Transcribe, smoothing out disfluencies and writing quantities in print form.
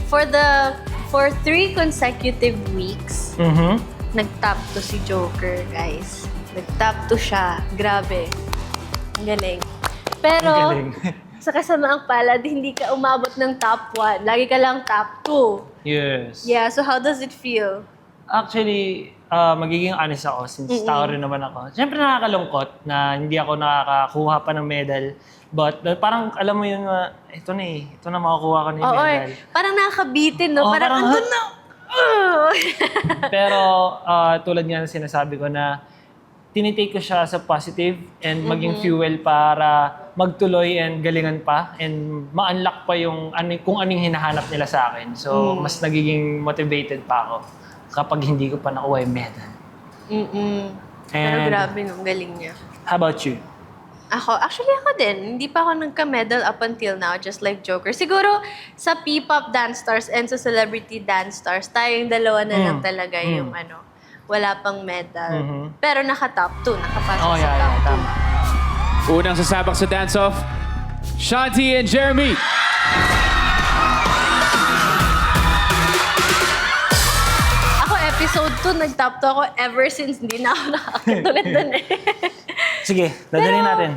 For 3 consecutive weeks, nag-top 2 si Joker, guys. Nag-top 2 siya. Grabe. Ang galing. Pero, Ang galing. sa kasamaang palad, hindi ka umabot ng top 1. Lagi ka lang top 2. Yes. Yeah, so how does it feel? Actually, magiging honest ako since tao rin naman ako. Siyempre nakakalungkot na hindi ako nakakakuha pa ng medal. But parang alam mo yun, ito na eh. Ito na makakuha ko na yung Oo, medal. parang nakakabitin, no? Oo, parang andun na. Pero tulad nga ng sinasabi ko na tinitake ko siya sa positive and maging fuel para magtuloy and galingan pa and ma-unlock pa yung kung anong hinahanap nila sa akin. So, mas nagiging motivated pa ako kapag hindi ko pa nakuha yung medal. Pero grabe, no? Galing niya. How about you? Actually ako din. Hindi pa ako nagka-medal up until now, just like Joker. Siguro sa P-pop dance stars and sa celebrity dance stars, tayong dalawa na lang talaga yung wala pang medal. Pero naka-top 2, nakapasok sa top 2. Tama. Unang sasabak sa dance-off, Shanti and Jeremy. Ako, episode 2, nag-top 2 ako ever since hindi na ako nakakit ulit dun eh. Sige, dadalhin natin.